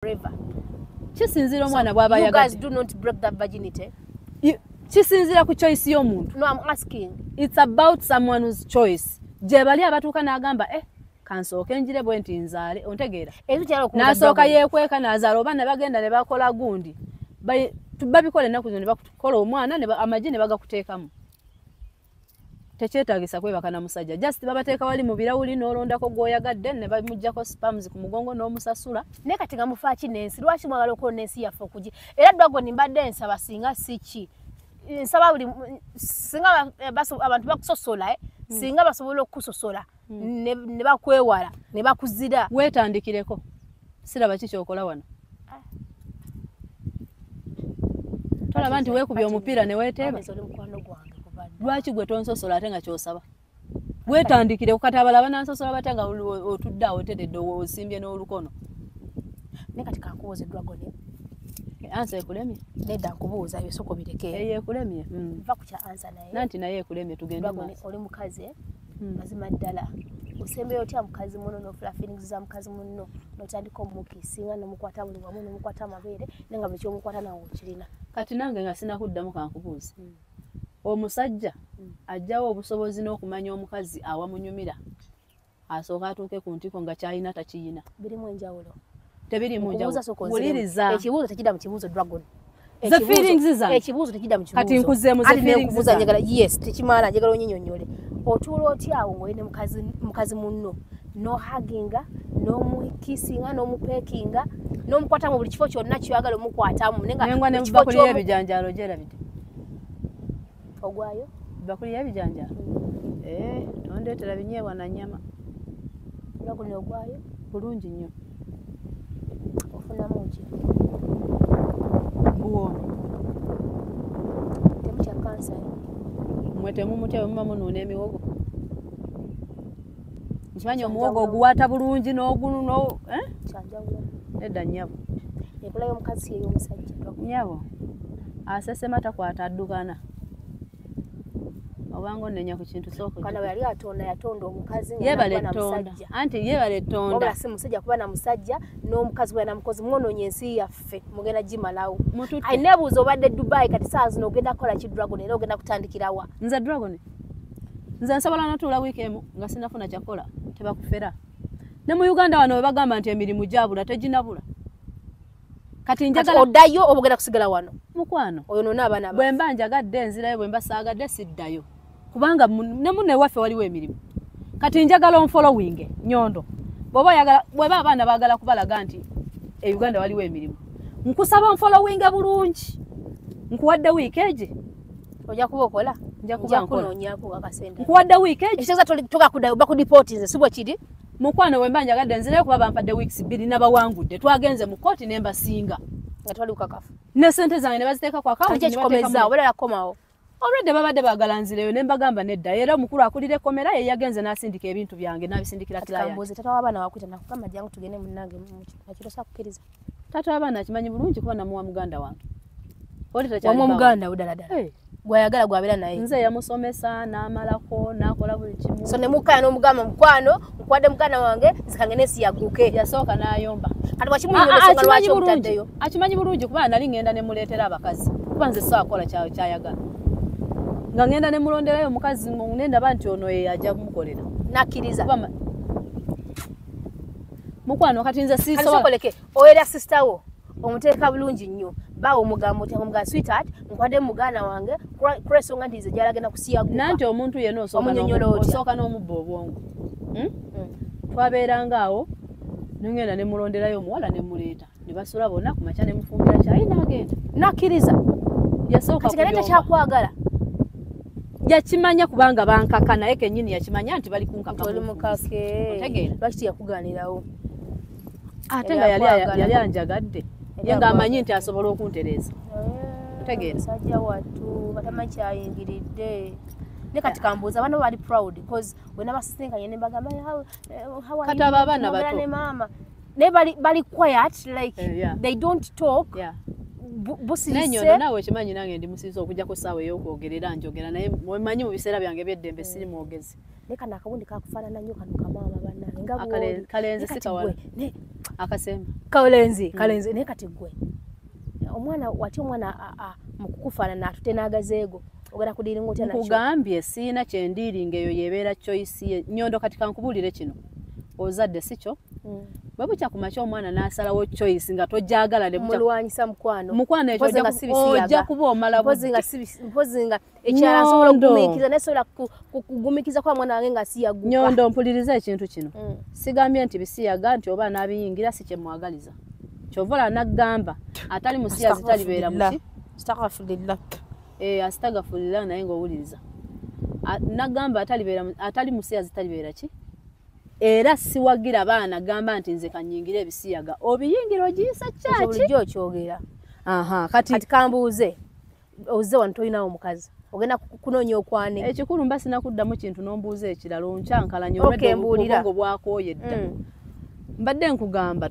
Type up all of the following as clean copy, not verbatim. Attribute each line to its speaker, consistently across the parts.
Speaker 1: forever.
Speaker 2: Kisinzira omwana bwaba
Speaker 1: yagadde. You guys
Speaker 2: yagadde.
Speaker 1: do not break that virginity.
Speaker 2: Kisinzira ku choice y'omuntu.
Speaker 1: No, I'm asking.
Speaker 2: It's about someone's choice. Je bali abatuuka n'agamba kansooke njire bwe nti nzaale ontegeera. N'asooka yeekweka n'azaala oba ne bagenda ne bakola gundi. Babikola ennaku zino ne bakukola omwana amagi ne bagakuteekamu. Tekyetaagisa kwebaka na musajja. Just babateeka wali mu birawuli n'olondako gw'oyagadde ne bamuggyako spams ku mugongo n'omusasula.
Speaker 1: Ne kati nga mufa ki n'ensi lwaki mwagala okukola n'ensi yaffe okugi era Dragon mbadde nsaba singa si ki nsaba buli singa abantu bakusosola singa basobola okusosola ne bakwewala ne bakuzira
Speaker 2: weetandikireko siraba ki kyokola wano tolaba nti weekubye omupiira ne weeteeba lwaki gwe tonsosola ate nga kyosaba weetandikire kukati abalaba nansosola bate nga otudde awo otededde osimbye n'olukono
Speaker 1: ne kati kankubuuze Dragon
Speaker 2: ansa ekulemye
Speaker 1: nedda nkubuuza ebyo soko bireke
Speaker 2: ekulemye
Speaker 1: va ku kya ansa naye
Speaker 2: nanti naye ekulemye tugende
Speaker 1: Dragon oli mukazi mazima ddala osembeyo otya mukazi muno n'ofula feelings za mukazi muno n'otandika omukiisinga n'omukwata buli wamu n'omukwata amabeere nenga buli kyomukwata nawe okirina
Speaker 2: kati nange nga sinakuddamu kankubuuze omusajja ajjawo obusobozi n'okumanya omukazi awamunyumira asooka atuuke ku ntiko nga kyalina takiyina
Speaker 1: birimu enjawulo
Speaker 2: tebirimu njawulo wuliriza
Speaker 1: ekibuuzo tekidda mu kibuuzo Dragon
Speaker 2: the feelings zange
Speaker 1: ekibuuzo tekidda mu kibuuzo
Speaker 2: kati nkuzeemu the feelings zange
Speaker 1: njagala yes tekimaana njagala onyinyonyole otuula otya awo ng'oli ne mukazi munno n'ohaginga n'omukiisinga n'omupeekinga n'omukwata mu buli kifo kyonna kyoyagala omukwatamu
Speaker 2: nenga ne bakuli y'ebijanjaalo gyerabidde
Speaker 1: ogwayo
Speaker 2: bakuli y'ebijanjaalo tondeetera binyeebwa na nnyama
Speaker 1: Dragon ogwayo
Speaker 2: bulungi nnyo
Speaker 1: ofunamu ki
Speaker 2: buwoomi
Speaker 1: temutya kansa
Speaker 2: mwe temumutya muba munuuna emiwogo nkimanyi omuwogo oguwaata bulungi n'ogunu
Speaker 1: kyanjawulo
Speaker 2: nedda nnyabo
Speaker 1: enkola y'omukazi ey'omusajja
Speaker 2: nnyabo asesema takwata addukana obanga onenya ku kintu sooka
Speaker 1: kana yali yatonda omukazi
Speaker 2: yebale tonda anti yebale tonda
Speaker 1: obala si musajja kuba na musajja n'omukazi bwe na mukozi mwonoonye ensi yaffe mugenda gimalawo ayineebuuza obadde Dubai kati saa zino ogenda kukola ki Dragon era ogenda kutandikirawa
Speaker 2: nze Dragon nze nsobola natuula wiiki emu nga sinafuna kyakola tebakufera ne mu Uganda wano we bagamba nti emirimu gyabula teginabula kati njagala
Speaker 1: oddayo obugenda kusigala wano
Speaker 2: mukwano
Speaker 1: oyo nona abaana
Speaker 2: bwe mba njagadde enzirayo bwe mba saagadde siddayo kubanga ne munne waffe waliwo emirimu kati njagala onfollowing nyondo bweba abaana baagala kubalaga nti e Uganda waliwo emirimu nkusaba onfollowing bulungi nkuwadde wiiki eje
Speaker 1: ojja kuba okola
Speaker 2: nja
Speaker 1: kunoonyako akasente
Speaker 2: nkuwadde wiiki eje
Speaker 1: ekitegeeza togakuddayo bakudipoti nze si bwe kiri
Speaker 2: mukwano bwe mba njagadde nzirayo kuba bampadde weeks 2 nabawangudde twagenze mu kooti ne mbasinga
Speaker 1: nga twali kukakafu
Speaker 2: ne sente zange ne baziteeka ku akawunti
Speaker 1: ne bateeka obera yakomawo
Speaker 2: olwedde babadde baagala nzireyo ne mbagamba nedda era omukulu akulira ekkomera ye yagenze n'asindika ebintu byange n'abisindikira kiraya
Speaker 1: kambuuze tata w'abaana wakwita nakugamba jangu tugende munnange nakiro sakukkiriza
Speaker 2: tata w'abaana akimanyi bulungi kuba namuwa muganda wange
Speaker 1: wamuwa muganda udaladala gwayagala gwabeera naye
Speaker 2: nze yamusomesa n'amalako n'akola buli kimu
Speaker 1: so ne mukaya n'omugamba mukwano nkuwadde muganda wange zikange n'ensi yaguke
Speaker 2: yasooka n'ayomba
Speaker 1: kati wakimunyonyesonga lwaki omutaddeyo
Speaker 2: akimanyi bulungi kuba nali ngenda ne muleetera abakazi kuba nze saakola kyayagala nga ngenda ne mulonderayo omukazi nendaba nti ono ye ajja kumukolera
Speaker 1: nakkiriza
Speaker 2: mukwano kati nze
Speaker 1: sisokoleke oyera sister wo omuteeka bulungi nnyo bawo omugambo omuga sweetheart nkwadde muganda wange kulesonga nti nze gyalagenda kusiyaguka
Speaker 2: nanti omuntu yenna osooka n'omubba obwongo twabeeranga awo nengenda ne mulonderayo omuwala ne muleeta ne basula bonna ku makya ne mufumbira kyayi n'agenda
Speaker 1: nakkiriza
Speaker 2: yasooka
Speaker 1: kati kyakwagala
Speaker 2: yakimanya kubanga bankaka naye kennyini yakimanya nti bali kunkaka
Speaker 1: oli mukake lwaki yakuganirawo
Speaker 2: ate nga yali anjagadde ye ng'amanyi nti asobola okuntereeza otegeera
Speaker 1: musajja wattu batamanyi kyayingiridde ne kati kambuuza abaana bali proud because wena basisinkanye ne bagamba
Speaker 2: kati abo abaana bato
Speaker 1: ne mama ne bali quiet like they don't talk
Speaker 2: nenyondo naawe kimanyi nange ndi musiiza okujjako ssaawa ey'okwogerera njogera naye mwemanyi mu biseera byange eby'eddembe siri mwogezi
Speaker 1: ne kano akawundi kakufaanana nnyo kano kamama bannange
Speaker 2: kalenzi sikawala akasemba
Speaker 1: kalenzi ne kati gwe omwana wati omwana mukukufaanana atutenaagazeego ogenda kudiringa otya nakyo
Speaker 2: nkugambye siina kyendiringa eyo yebeera choice ye Nyondo kati kankubulire kino ozadde sikyo bwe bukya kumakya omwana n'asalawo choice nga tojagala ne bukya
Speaker 1: mulwanyisa
Speaker 2: mukwano ekyo ojja kuba omala
Speaker 1: mpozi nga ekyala asobola okugumiikiriza nasobola kugumiikiriza kwa mwana wange nga siyaguka
Speaker 2: Nyondo mpuliriza ekintu kino sigambye nti bisiyaga nti oba n'abiyingira si kyemwagaliza kyovola naggamba atali musiya zitalibeera muki
Speaker 1: astaghfirullah
Speaker 2: astagfirullah naye ng'owuliriza naggamba atali musiya zitalibeera ki era siwagira baana gamba nti nze kanyingira ebisiyaga obiyingira ogiyisa kyaki
Speaker 1: bulijjo okyogera kati kambuuze ozze wano tolinawo omukazi ogenda kunoonya okwane
Speaker 2: ekikulu mba sinakuddamu kintu n'ombuuza ekirala onkyankalanya obwongo bwakooye dda mbadde nkugamba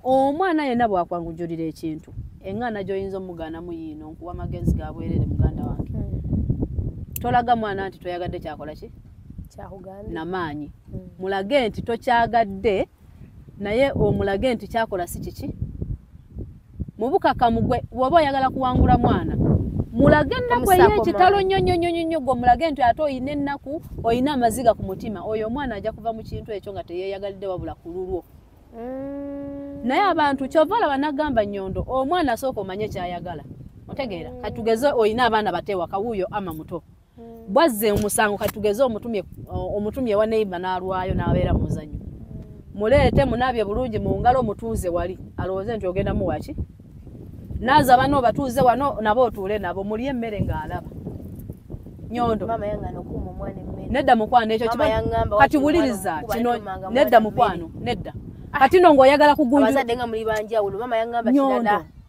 Speaker 2: omwana yenna bwakwangujuulira ekintu eŋŋaana gy'oyinza omugaanamu yiino nkuwa amagezi ga bwerere muganda wange tolaga mwana nti toyagadde kyakola ki namaanyi mulage nti tokyagadde naye omulage nti kyakola si kiki mubukakamu gwe bw'oba oyagala kuwangula mwana mulage ennaku ey'ekitalo nnyonnyo gwe mulage nti ate oyina ennaku oyina amaziga ku mutima oyo omwana ajja kuva mu kintu ekyo nga teyeeyagalidde wabula ku lulwo naye abantu kyova olaba nagamba Nyondo omwana asooka omanye kyayagala otegeera kati tugeze oyina abaana bateewaka wuuyo ama muto bwazze omusango kati tugeze omutumye wa neighbor n'alwayo n'abeera mu muzannyo muleete munabye bulungi mu ngalo mutuuze wali alowooze nti ogenda muwaki naaza bano batuuze wano nabo otuule nabo mulye emmere ng'alaba Nyondo nedda mukwano ekyo kati wuliriza kino nedda mukwano nedda kati no ng'oyagala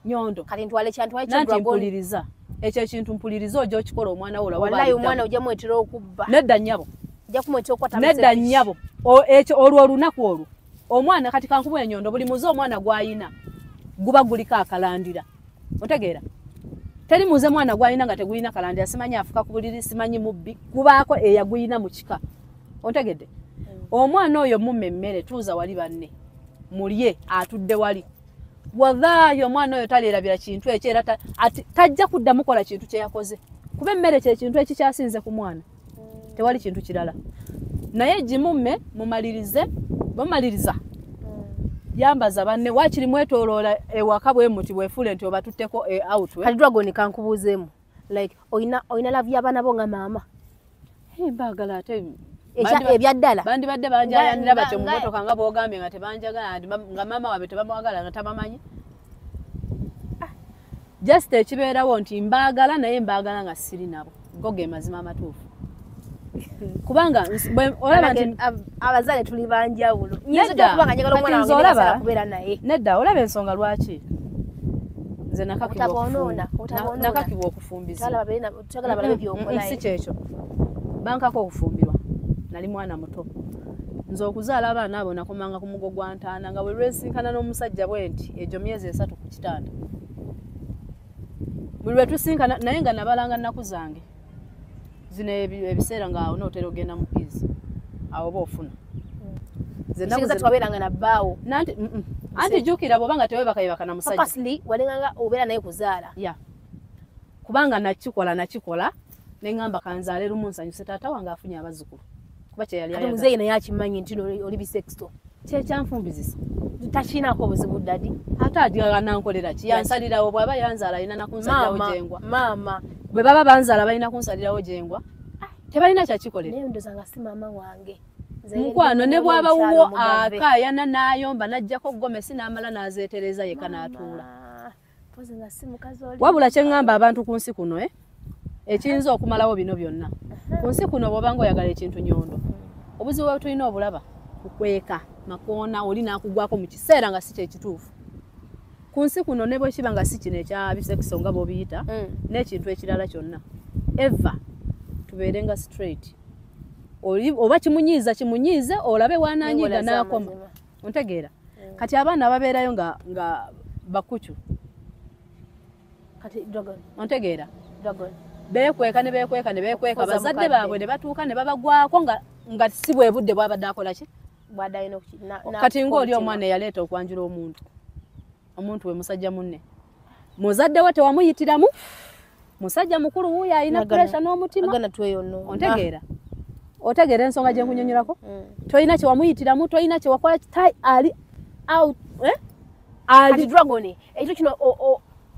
Speaker 2: Nyondo
Speaker 1: kati ntwale kyantwale
Speaker 2: nanti mpuliriza ekyo ekintu mpuliriza ojja okikola omwana wo
Speaker 1: wallahi omwana ojja mwetera okubba
Speaker 2: nedda nnyabo
Speaker 1: ojja kumwetera okukwata
Speaker 2: nedda nnyabo ekyo olwo olunaku olwo omwana kati kankubuye Nyondo buli muze omwana gw'ayina guba guliko akalandira otegeera teri muze mwana gw'ayina nga tegulina kalandira simanyi afuka ku buliri simanyi mubbi gubaako eyaguyina mu kika otegedde omwana oyo mumme emmere tuuza wali banne mulye atudde wali wallahi omwana oyo taleerabira kintu ekyo era tajja kuddamu kola kintu kye yakoze kuba emmere kye kintu ekikyasinze ku mwana tewali kintu kirala naye gimumme mumalirize bamaliriza yambaza banne wakiri mwetoloola ewaka bwe muti bwefule nti obatutteko out
Speaker 1: kati Dragon kankubuuzeemu like oyina love y'abaana bo nga maama
Speaker 2: mbaagala ate
Speaker 1: ebyaddala
Speaker 2: bandibadde banjayanira batyo mu motoka nga boogambye nga tebanjagala nga maama waabwe tebamwagala nga tabamanyi just ekibeerawo nti mbaagala naye mbaagala nga siri nabo go ge mazima amatuufu kubanga olaba nti
Speaker 1: abazaale tuli banjawulo nyinza okuba nga njagala omwana wange ngasala kubeera naye
Speaker 2: nedda olaba ensonga lwaki nze nakakibwa okufumbiza si kyekyo bankako okufumbirwa nali mwana muto nze okuzaala abaana abo nakomanga ku mugo gwa ntaana nga bwe lwensinkana n'omusajja bwe nti egyo myezi 3 ku kitanda buli lwe tusinkana naye nga nabalanga nnaku zange zino ebiseera ngaawo nootera ogenda mu pizi awo oba ofuna
Speaker 1: twabeeranga nabbaawo
Speaker 2: anti jjukira bw'oba nga tewebakayebaka na musajja
Speaker 1: walenganga obeera naye kuzaala
Speaker 2: kubanga nakikola neŋŋamba kanzaale lumu nsanyuse taata wange afunye abazzukulu kuba kyeyali
Speaker 1: muzeeyi naye akimanyi nti oli bisexto
Speaker 2: kyekyanfumbizisa
Speaker 1: takiinaako obuzibu ddadi
Speaker 2: ate aganankolera ki yansalirawo bw'aba yanzaala alina nakunsalirawo jengwa
Speaker 1: maama
Speaker 2: bwe baba banzaala balina kunsalirawo jengwa tebalina kyakikolera
Speaker 1: naye ndoza nga si maama wange
Speaker 2: mukwano ne bw'aba wuwo akaayana n'ayomba n'ajjako gomesi n'amala n'azeetereza yeka n'atuula wabula kyeŋŋamba abantu ku nsi kuno ekiyinza okumalawo bino byonna ku nsi kuno bw'obanga oyagala ekintu Nyondo obuzibu bwe tulina obulaba kukweka makoona oli n'akugwako mu kiseera nga si kyekituufu ku nsi kuno ne bwe kiba nga si kino ekya bisekiso nga bw'obiyita n'ekintu ekirala kyonna eva tubeere nga straight oba kimunyiize olabe wanaanyiiga n'akoma ontegeera kati abaana ababeerayo nga bakucu ontegeera beekweka ne beekweka bazadde baabwe ne batuuka ne babagwako nga si bwe budde bwabadde akola ki
Speaker 1: bwadaino
Speaker 2: kati ng'oli omwana yaleeta okwanjula omuntu we musajja munne muzadde we tewamuyitiramu musajja mukulu wuuyo alina pressure n'omutima otegeera ensonga gye nkunyonyolako toyina kyewamuyitiramu toyina kyewakola ali out
Speaker 1: ali dragon ekyo kino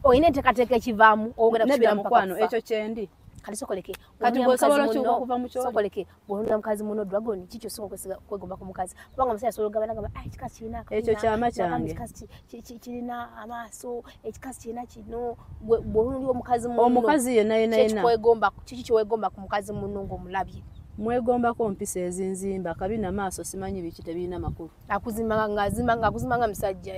Speaker 1: oyina enteekateeka ekivaamu ogenda kusubira
Speaker 2: mukwano ekyo kyendi
Speaker 1: kati sokoleke
Speaker 2: kati ng'osobola okuva mu kyolo
Speaker 1: sokoleke bw'olina mukazi muno dragon kiki osobola kwegomba ku mukazi kubanga omusajja asobola okugamba nagamba ekikazi kirina
Speaker 2: ekyo kyama kyange
Speaker 1: kirina amaaso ekikazi kirina kino bw'oluli omukazi muno
Speaker 2: omukazi yenna
Speaker 1: kiki kyewegomba ku mukazi muno ng'omulabye
Speaker 2: mwegombako mpisa ezinzimba kabina maaso simanyi biki tebirina makulu
Speaker 1: ng'akuzimanga musajja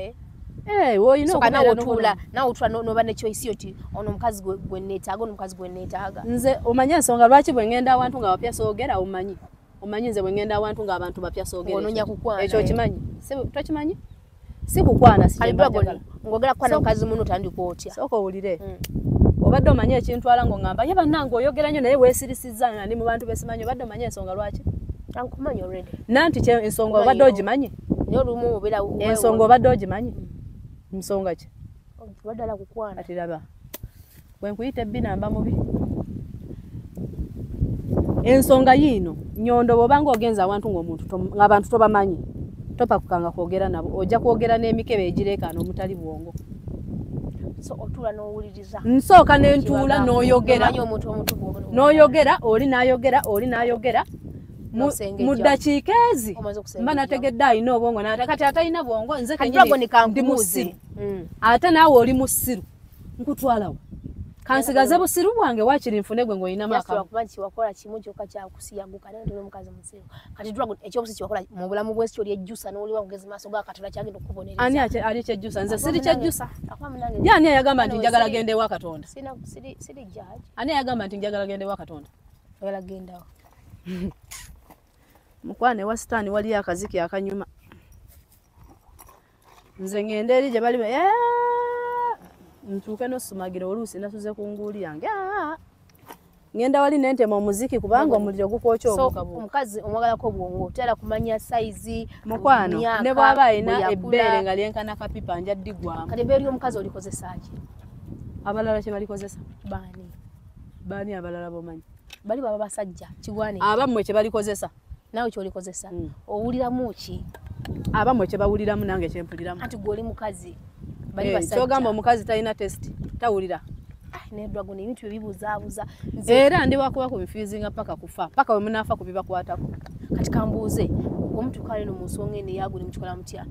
Speaker 2: woyina
Speaker 1: okubeera nawe otula n'oba ne choice oti ono omukazi gwe neetaaga ono omukazi gwe neetaaga
Speaker 2: nze omanye ensonga lwaki bwe ngenda awantu nga bapya soogera omanyi nze bwe ngenda awantu nga abantu bapya soogera
Speaker 1: onoonya kukwana
Speaker 2: ekyo kimanyi tokimanyi si kukwana
Speaker 1: ng'ogera kukwana mukazi muno otandika otya
Speaker 2: sooka owulire obadde omanyi ekintwala ng'ongamba ye bannange oyogera nnyo naye weesirisizza nga ndi mu bantu besimanyi obadde omanyi ensonga lwaki
Speaker 1: nkumanyi already
Speaker 2: nanti ensonga obadde ogimanyi
Speaker 1: naye olumu obeera
Speaker 2: ensonga obadde ogimanyi nsonga ki
Speaker 1: baddala kukwana
Speaker 2: ati laba bwe nkuyita ebbinamba mubi ensonga yiino nyondo bw'obanga ogenza awantu ng'abantu tobamanyi topakukanga kwogera nabo ojja kwogera n'emikebe egireekaana omutali bwongo
Speaker 1: otuula n'owuliriza
Speaker 2: nsooka ne ntuula n'oyogera oli n'ayogera mu ddakiika ezi mba nategedde alina obwongo kati atalina bwongo nze ndi musiru ate naawe oli musiru nkutwalawo kansigaze busiru bwange wakiri nfune gwe ng'olinamu
Speaker 1: wakola kimu kyokka kyakusiyaguka naye toli omukazi musiru kati dragon ekyobusi kyewakola mu bulamu bw'ensi kyoli ejjusa n'oliwa ngezi maaso ga Katonda kyagenda okukubonereza
Speaker 2: ani ali ekyejjusa nze siri kyejjusa ye ani ayagamba nti njagala genda ewa Katonda
Speaker 1: siri judge
Speaker 2: ani ayagamba nti njagala genda ewa Katonda
Speaker 1: oyagala gendawo
Speaker 2: mukwana ewa sitaani waliyo akaziki akanyuma nze ngenda eri gye bali ntuuke n'osumagira oluusi nasuze ku nguuli yange ngenda wali nentema omuziki kubanga omuliro gukwokya obukabu
Speaker 1: omukazi omwagalako bwongo otera kumanya saizi
Speaker 2: mukwano ne bw'aba alina ebbeere nga lyenkana kapipa nja ddigwamu
Speaker 1: kati ebbeere y'omukazi olikozesa ki
Speaker 2: abalala kye balikozesa baani abalala bomanyi
Speaker 1: bali baba basajja kigwane
Speaker 2: abammwe kye balikozesa
Speaker 1: nawe kyolikozesa owuliramu ki
Speaker 2: abammwe kye bawuliramu nange kye mpuliramu
Speaker 1: anti gw'oli mukazi
Speaker 2: kyogamba omukazi talina testi tawulira
Speaker 1: ne dragon ebintu ebibuzaabuza
Speaker 2: era ndi wakuba ku bifiizinga paka kufa paka we munaafa ku bibakwatako
Speaker 1: kati kambuuze omutuuka lino mu nsonga eno eyaguli mukikola mutya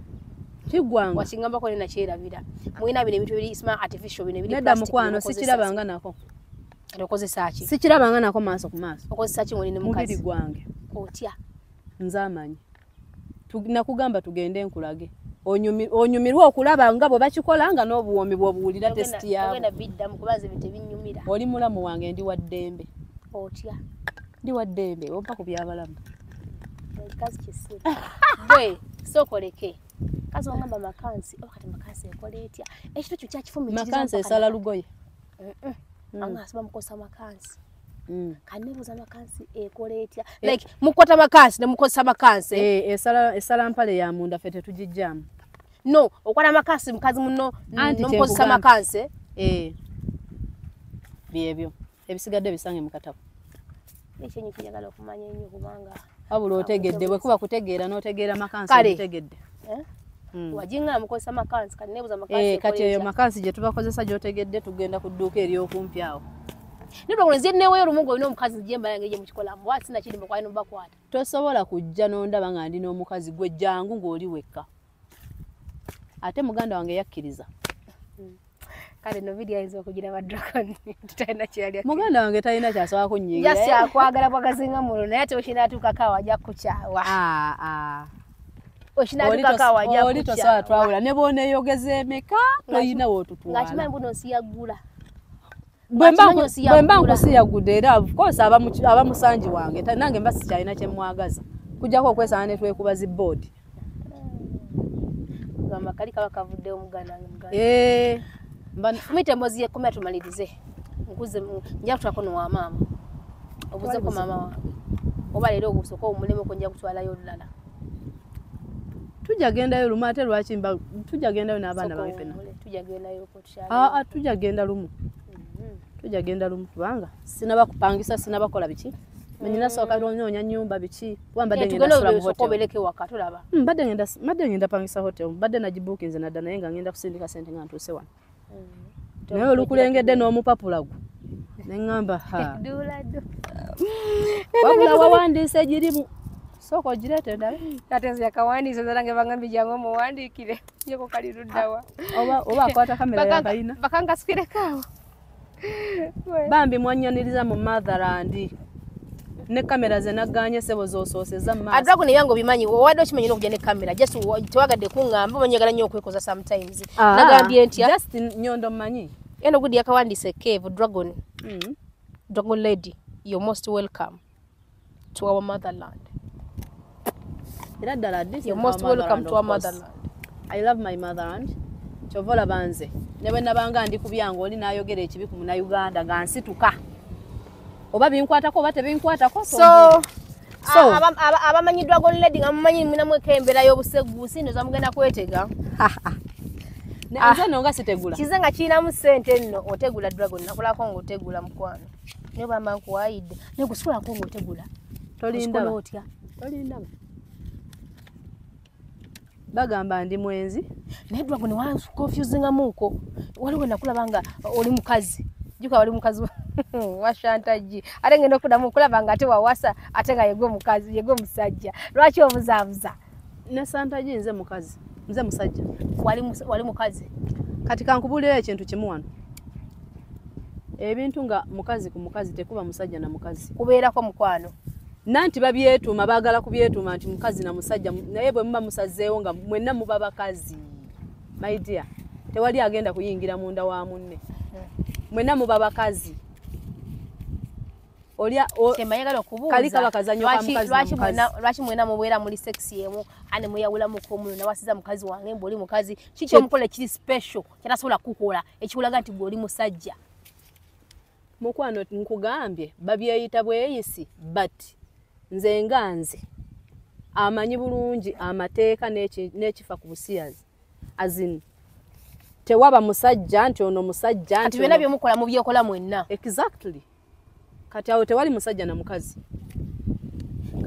Speaker 2: kiggwanga
Speaker 1: wakingambako ne nakyerabira mulina bino ebintu ebiri smart artificial bino ebiri
Speaker 2: nedda mukwano sikirabanga nako
Speaker 1: okozesa ki
Speaker 2: sikirabanga nako maaso ku maaso
Speaker 1: okozesa ki ng'oli ne mukazi
Speaker 2: mubiri gwange
Speaker 1: otya
Speaker 2: nze amanyi nakugamba tugende nkulage onyumirwa okulaba nga bwe bakikola nga n'obuwoomi bw'obuwulira tesiti yaabo oli mulamu wange ndi wa ddembe
Speaker 1: otya
Speaker 2: ndi wa ddembe ompa ku byabalamu
Speaker 1: gwe sookoleke kazi wangamba makansi kati makansi ekola etya ekito kyo kyakifumitiriza
Speaker 2: makansi esala lugoye
Speaker 1: anga asiba mukozesa makansi kanebuza makansi ekola etya like mukota makansi ne mukozesa makansi
Speaker 2: esala mpale ya munda fete tujijjamu
Speaker 1: no okwala makansi mukazi muno nomukozesa makansi
Speaker 2: byebyo ebisigadde bisange mukatabo
Speaker 1: ekyenyi kijagala okumanya ennyo kubanga
Speaker 2: wabula otegedde bwe kuba kutegeera n'otegeera makansi otegedde
Speaker 1: wajinga mukozesa makansi kati nebuza makansi
Speaker 2: kati eyo makansi gye tubakozesa gy'otegedde tugenda ku dduuka ery'okumpi awo
Speaker 1: nibwo nze neweyo lumungu olina omukazi jemba yange gye mukikolamu wati sina kiri mukwali nobakwata
Speaker 2: tosobola kujja n'ondaba nga ndi n'omukazi gwe jangu ng'oli wekka ate muganda wange yakkiriza
Speaker 1: kale no video ayinza okugira ba dragon tutalina kyali
Speaker 2: muganda wange talina kyasobola kunnyigira
Speaker 1: yasi akwagala bwagazinga mulo naye ate okinatuuka kawa ajja kukyawa okinatuuka kawa ajja kukyawa
Speaker 2: oli tosobola twawula ne bw'oneeyogeza emeka toyina wootutwala
Speaker 1: nga kimanyi mbuno nsiyagula
Speaker 2: bwemba nkusiyagudde era of course abamusanji wange nange mba sikyalina kye mwagaza kujjako okwesana ne twekuba ziboodi
Speaker 1: gamba kali kaba kavuddewo muganda
Speaker 2: mite
Speaker 1: mbozi yekomya tumalirize nkuze nja kutwako nowa maama obuzeko maama wange oba leero ogusooka omulemu ko nja kutwalayo olulala
Speaker 2: tujja gendayo lumu ate lwaki mba tujja gendayo n'abaana bawe fena tujja genda lumu tujja genda lumu kubanga sinaba kupangisa sinaba kola biki menyina soka lonyonya nyumba biki wambadde ngenda sula mu hotel mbadde ngenda pangisa hotel mbadde nagibuuka nze nadda naye nga ngenda kusindika sente nga ntuuse wano naye olukulengedde n'omupapulagu neŋŋamba wabula wawandiise girimu soko ogirete ndabe
Speaker 1: kati nze yakawandiise zarange baŋambye jangu muwandiikire yeko kali luddawa
Speaker 2: oba akwata kamera yakayina
Speaker 1: bakangasikirekawo
Speaker 2: bambi mwannyaniriza mu motherland ne kamera ze nagganye sebo zoosooseza mu maaso
Speaker 1: adrago ne yango bimanyi owadde okimanyi n'okujja ne kamera just tewagadde kuŋŋamba banyagala nnyo okwekoza sometimes nagambye ntya
Speaker 2: just nyondo mmanyi
Speaker 1: eno gudi yakawandiise Cave Dragon Dragon Lady, you're most welcome to our motherland. You're most welcome to our motherland.
Speaker 2: I love my motherland. Chovola banze. Newe nabanga ndi kubyango oli nayogera ekibi ku muna Uganda nga nsituka. Oba binkwatako bate binkwatako
Speaker 1: so abamanyi Dragon Lady nga mumanyi mina mwekembera y'obusegusi ndoza mugenda kwetega.
Speaker 2: Nze nonga sitegula.
Speaker 1: Kize nga kirinamu ssente nno otegula Dragon nakolako ng'otegula mukwano. Ne bamba nkuwaayidde ne gusukulako ng'otegula.
Speaker 2: Tolinda otya. Tolinda. Bagamba ndi mwenzi.
Speaker 1: Naye Dragon wa confusinga muko. Waliwo nakulabanga oli mukazi. Juka wali mukazi wa Shantaji. Ate ngenda okudamu okulaba nga ate wawasa ate nga yego mukazi yego musajja. Lwaki obuzaabuza?
Speaker 2: Ne Shantaji nze mukazi. Nze musajja.
Speaker 1: Wali mukazi.
Speaker 2: Kati kankubulira ekintu kimu wano. Ebintu nga mukazi ku mukazi tekuba musajja na mukazi.
Speaker 1: Kubeerako mukwano.
Speaker 2: Nanti babyetuuma baagala kubyetuuma nti mukazi na musajja naye bwe muba musazeewo nga mwenna muba bakazi. My dear, tewali agenda kuyingira munda wa munne. Mwenna muba bakazi. Olya
Speaker 1: temayagala okubuuza
Speaker 2: kalika bakazanyo kwa mukazi
Speaker 1: lwaki mwena mubeera muli sexy emu ane muyawula mukomuno nawasiza mukazi wange mboli mukazi kiki omukola kiri special kyatasobola kukola ekikulaga nti gwe oli musajja
Speaker 2: mukwano nkugambye babyeyita bweyisi but nze nganze amanyi bulungi amateeka n'ekifa ku busiyazi azini tewaba musajja nti ono musajja
Speaker 1: nti byonna byemukola mu byekola mwenna
Speaker 2: exactly kati awo tewali musajja na mukazi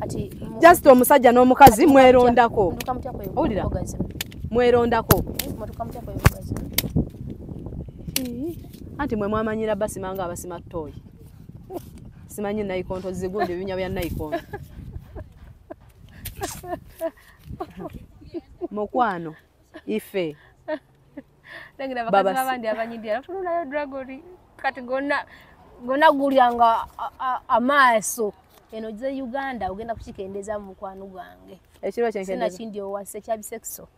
Speaker 1: kati
Speaker 2: just omusajja n'omukazi mwerondako owulira mwerondako anti mwe mwamanyira basima nga abasima ttooyi simanyi nayikonto zigundi ebinya bya nayikonto mukwano ife
Speaker 1: babandi abanyidira tunayo Dragon kati gonna gulyanga amaaso eno ze Uganda ogenda kukikendeza mu mukwano gwange
Speaker 2: ekiro kyenkendeza
Speaker 1: sina kindi owase kya bisexo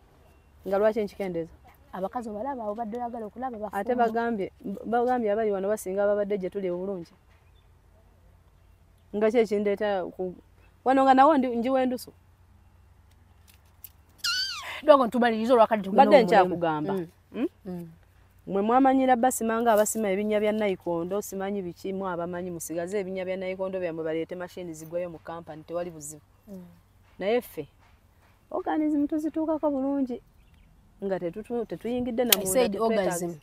Speaker 2: nga lwaki nkikendeza
Speaker 1: abakazi balaba abo badde yagala okulaba bafu
Speaker 2: ate bagambye abali wano basinga ababadde gye tuli obulungi nga kyekindeeta wano nga nawo njiwa endusu
Speaker 1: Dragon tubaliriza olwakati
Speaker 2: tubadde nkyakugamba mwe mwamanyira basimanga abasima ebinya bya nayikondo simanyi bikimu abamanyi musigaze ebinya bya nayikondo byamwe baleete machine zigwayo mu company tewali buzibu naye ffe organism tuzituukako bulungi nga tetuyingidde na
Speaker 1: orgasm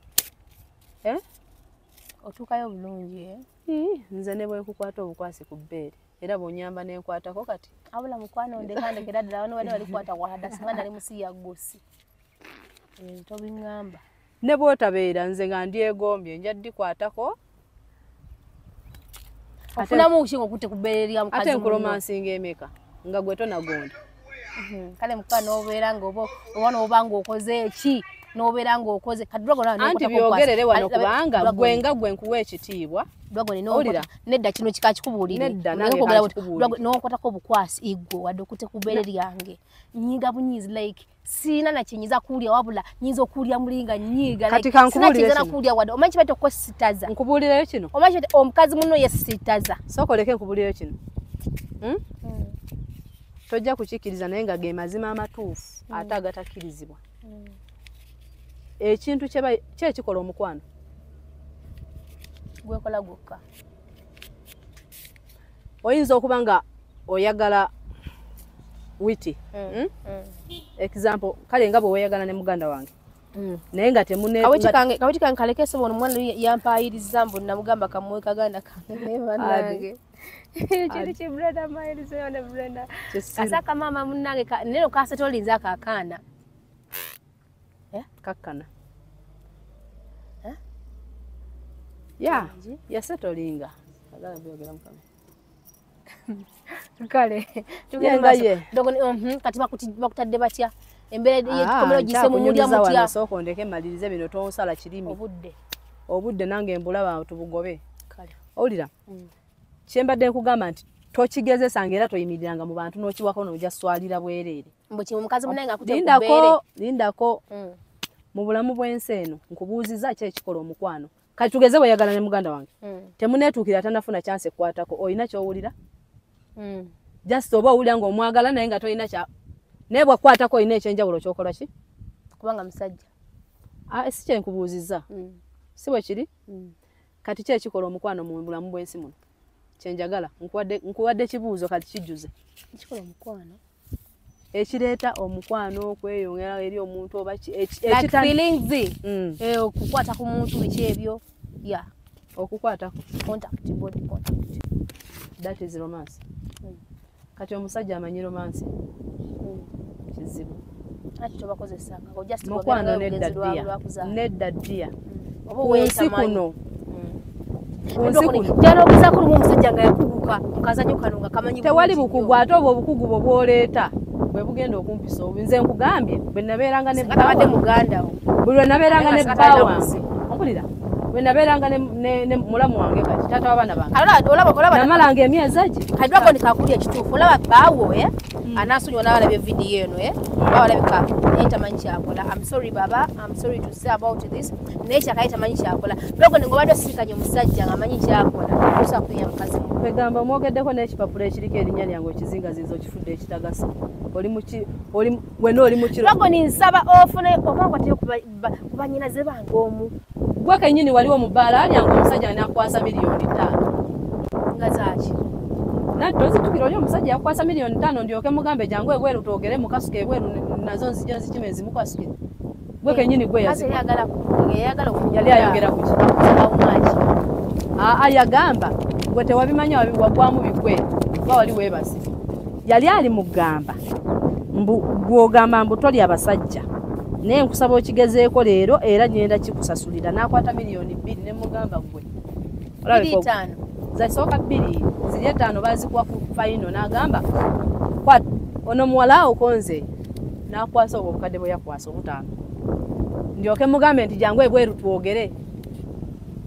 Speaker 1: otuukayo bulungi
Speaker 2: nze ne bwe nkukwata obukwasi ku bbeere era bw'onyamba n'enkwatako kati
Speaker 1: abula mukwano ndekandekera ddala wano bali walikwata wahada singa nali musiya ggosi tobiŋŋamba
Speaker 2: ne bw'otabeera nze nga ndyegombye nja ddikwatako
Speaker 1: ofunamu ki ng'okutte ku bbeere lya mukazi
Speaker 2: ate nkuromansinga emeka nga gwe tonagonda
Speaker 1: kale mukwano n'obeera oba n'oba ng'okoze eki n'obeera ng'okoze
Speaker 2: anti byogerere wano kubanga gwe nga gwe nkuwa ekitiibwa
Speaker 1: nedda kino kikakikubuulire n'okwatako obukwasi igwe wadde okutte ku bbeere lyange nyiga bunyiizi like siina nakyenyiza kuwulya wabula nyinza okuwulya mulinga nyiga nakuwulya wadde omanyi kibadde okwesitaza
Speaker 2: nkubuulireyo kino
Speaker 1: omanyi omukazi muno yesitaza
Speaker 2: sookoleke nkubuulireyo kino tojja kukikkiriza naye nga ge mazima amatuufu ate agatakkirizibwa ekintu kyekikola omukwano
Speaker 1: gwekola gwokka
Speaker 2: oyinza okuba nga oyagala witi example kale ngabo weyagala ne muganda wange naye nga temune
Speaker 1: kawiti kange kalekese bono mwana yampayiriza mbu namugamba kamwe kaganda kange banange chiri chibrenda mayirizo yone brenda kasaka mama munange neno kase tolinza akakana
Speaker 2: kakana ya yasetolinga agala byogera mukama
Speaker 1: kale tugenda ndogoni kati bakutadde batya embere yekomero gise mu mulya mutya
Speaker 2: soko ndeke malirize bino tonsala kirimi obudde nange mbulaba tubugobe
Speaker 1: kale
Speaker 2: olira kyembadde nkugamba nti tokigezesa ngera toyimiriranga mu bantu n'okiwako n'ojja swalira bwerere
Speaker 1: mbo kimu mukazi munange akuteekubere
Speaker 2: lindako mu bulamu bw'ensi eno nkubuuziza ki ekikola omukwano kati tugeze weyagala ne muganda wange temuneetuukira tanafuna chance ekwatako olina kyowulira just oba owulira ng'omwagala naye nga tolina kya naye bwakwatako olina ekyenjawulo kyokola ki
Speaker 1: kubanga musajja
Speaker 2: si kyenkubuuziza si bwe kiri kati ki ekikola omukwano mu bulamu bw'ensi muno kyenjagala nkuwadde kibuuzo kati kijjuze
Speaker 1: ekikola omukwano
Speaker 2: ekireeta omukwano okweyongera eri omuntu oba
Speaker 1: okukwata ku muntu biki ebyo
Speaker 2: okukwatako
Speaker 1: contact body contact
Speaker 2: that is romance kati omusajja amanyi romance kizibu
Speaker 1: ati tobakozesanga ko just
Speaker 2: mukwano nedda ddia kunsi kuno
Speaker 1: jana okuza ku omusajja nga yakuguka mukazanyo kano nga kamanyi
Speaker 2: tewali bukugu ate obwo obukugu bwo bwoleeta bwe bugenda okumpisa nze nkugambye bwe nabeeranga ne
Speaker 1: batabadde muganda
Speaker 2: buli lwe nabeeranga ne bba wange ompulira bwe nabeeranga ne mulamu wange kati taata w'abaana bange namalanga emyezi agi
Speaker 1: kadwako ndikakuli ekituufu olaba baawo anasonyiwa n'abalabye vidiyo eno bawalabika naye tamanyi kyakola I'm sorry baba I'm sorry to say about this naye kyakaye tamanyi kyakola lwego ngobadde osisikanye omusajja ng'amanyi kyakola osa kuya mukazi
Speaker 2: kwegamba omwogeddeko n'ekipapula ekiriko erinnya lyange okizingazinza okifudde ekitagasa wena oli mu kiro
Speaker 1: lwego ninsaba ofune obanga tiri kubanyinaze bange omu
Speaker 2: gwe kennyini waliwo mu bbaala alyange omusajja n'akwasa miliyoni 5
Speaker 1: nga zaaki
Speaker 2: tozitukira oli omusajja yakwasa miliyoni 5 ndyoke mugambe jangu ebweru twogere mukasuka ebweru nazo nzija nzikime zimukwasukire gwe kennyini gwe
Speaker 1: yali
Speaker 2: ayogera ku yagamba gwe tewabimanya wagwamu bigwe ba wali weebasi yali ali mugamba gwogamba mbu toli abasajja naye nkusaba okigezeeko leero era ngenda kikusasulira n'akwata miliyoni 2 ne mugamba gwe zasooka 2 ziri 5 bazikuwa ku faino n'agamba ono muwala okonze n'akwasa obwo obukadde bwe yakwasa obutaano ndyoke mugambe nti jangu ebweru twogere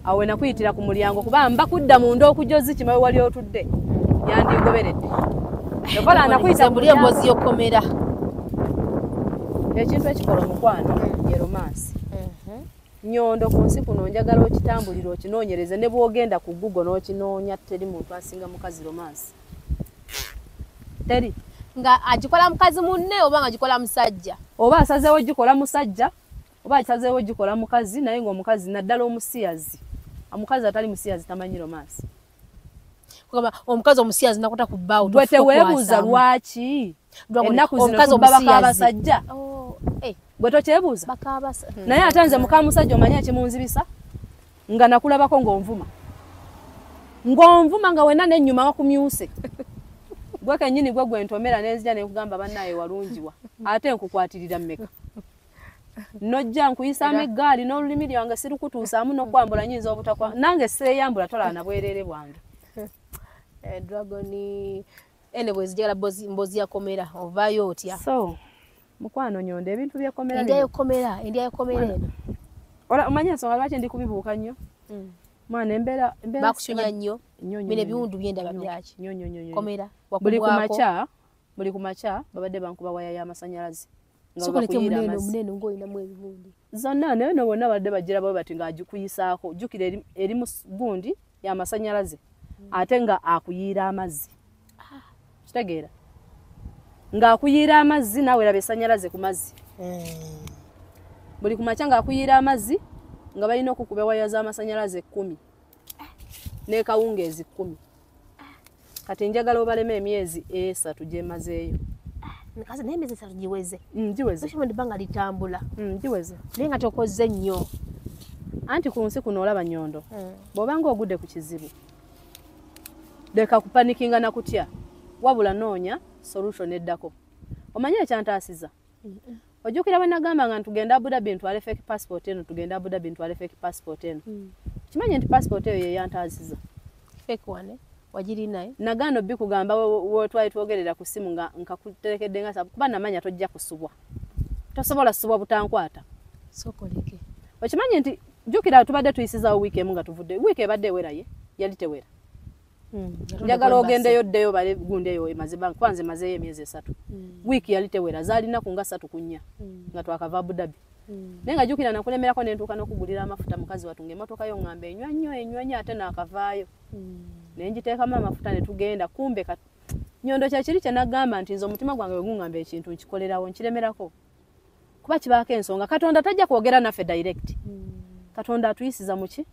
Speaker 2: awe nakuyitira ku mulyango kuba mba kudda munda okujozi kimawe wali otudde yandigoberedde okola nakuyita
Speaker 1: buli embozi yokomera
Speaker 2: ekintu ekikola omukwano ye romance nyondo ku nsi kuno njagala okitambulira okinoonyereze ne bwogenda ku Google n'okinoonya teri muntu asinga mukazi romance teri
Speaker 1: nga agikola mukazi munne oba nga agikola musajja
Speaker 2: oba asazeewo gikola musajja oba asazeewo gikola mukazi naye ng'omukazi naddala omusiyazi omukazi atali musiyazi tamanyi romance
Speaker 1: kugamba omukazi omusiyazi nakuta ku bbaawo
Speaker 2: gwe teweebuuza lwaki ennaku zino tubabaka abasajja gwe tokyebuuza naye ate nze muka musajja omanyi ekimunzibisa nga nakulabako ng'onvuma nga wena n'ennyuma wakumyuse gwe kennyini gwe gwentomera nenzija nekugamba bannaaye walungiwa ate nkukwatirira mmeka nojja nkuyisaamu eggaali n'olulimi lyange sirukutuusaamu n'okwambula nyinza obutakwa nange seeyambula tolaba na bwerere bwange
Speaker 1: dragoni ene bwezijagala mbozi yakomera ovaayo otya
Speaker 2: so mukwano nyonde ebintu byekomera
Speaker 1: endya yokomera eno
Speaker 2: omanyi ensonga lwaki ndi kubibuuka nnyo mwana embeera
Speaker 1: bakusunya nnyo bino ebiwundu byendaba byaki komera
Speaker 2: buli ku makya babadde bankuba waya y'amasanyalaze
Speaker 1: munene ng'olinamu ebiwundu
Speaker 2: zonna naye no bonna badde bagira bawe bati ng'agikuyisaako jjukira eri mu gundi y'amasanyalaze ate nga akuyiira amazzi kitegeera ng'akuyiira amazzi naawe laba esanyalaze ku mazzi buli ku makya ng'akuyiira amazzi nga balina okukuba waya z'amasanyalaze 10 ne kawungeezi 10 kati njagala obalema emyezi 3 gyemazeeyo
Speaker 1: nkaza naye emyezi 3 giweze
Speaker 2: giweze
Speaker 1: ekyo ndibanga litambula
Speaker 2: giweze
Speaker 1: naye nga tokoze nnyo
Speaker 2: anti ku nsi kuno olaba Nyondo bw'obanga ogudde ku kizibu leka kupanikinga na kutya wabula noonya solution eddako omanye ekyantaasiza ojjukira bwe nagamba nga ntugenda Abu Dhabi ntwale fake passport eno tugenda Abu Dhabi ntwale fake passport eno kimanye nti passport eyo yeyantaasiza
Speaker 1: fake wane wagirinaye
Speaker 2: nagano bbi kugamba wotwali twogerera ku simu nga nkakuterekedde nga sababu kuba namanya tojja kusubwa tosobola subwa butankwata
Speaker 1: sokoleke
Speaker 2: okimanye nti jjukira tubadde tuyisizaawo wiiki emu nga tuvudde wiiki ebadde eweraye yali tewera njagala ogendeyo ddeyo bale gundeyo emaziba kwanze mazeyo emyezi 3 wiiki yali tewera zaalina kunga 3 ku 4 nga twakava Abu Dhabi naye nga jjukira nakulemerako nentuuka n'okugulira amafuta mukazi watunga emmotoka yo ngamba enywa nnyo ate naakavaayo naye njiteekamu amafuta ne tugenda kumbe Nyondo kyakiri kye nagamba nti nze omutima gwange bwe gungamba ekintu nkikolerawo nkiremerako kuba kibaako ensonga Katonda tajja kwogera naffe direct Katonda atuyisiza muki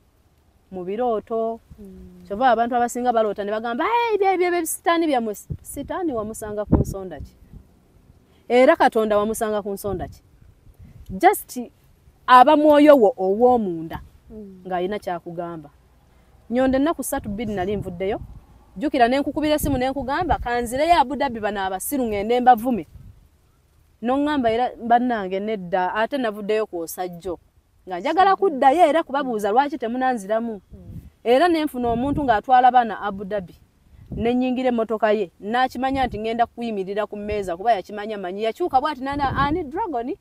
Speaker 2: mu birooto kyova abantu abasinga baloota ne bagamba ebyo sitaani byammwe sitaani wamusanga ku nsonda ki era Katonda wamusanga ku nsonda ki just aba mwoyo wo ow'omunda ng'alina kyakugamba Nyondo ennaku 3 bbiri nali nvuddeyo jjukira nenkukubira essimu nenkugamba kanzireyo Abu Dhabi bano abasiru ngende mbavume noŋŋamba era bannange nedda ate navuddeyo ku osajjo nga njagala kuddayo era kubabuuza lwaki temunanziramu era nenfuna omuntu ng'atwala baana Abu Dhabi nenyingira emmotoka ye nakimanya nti ngenda kuyimirira ku mmeeza kuba yakimanya manyi yakyuka bwati nanda ani dragon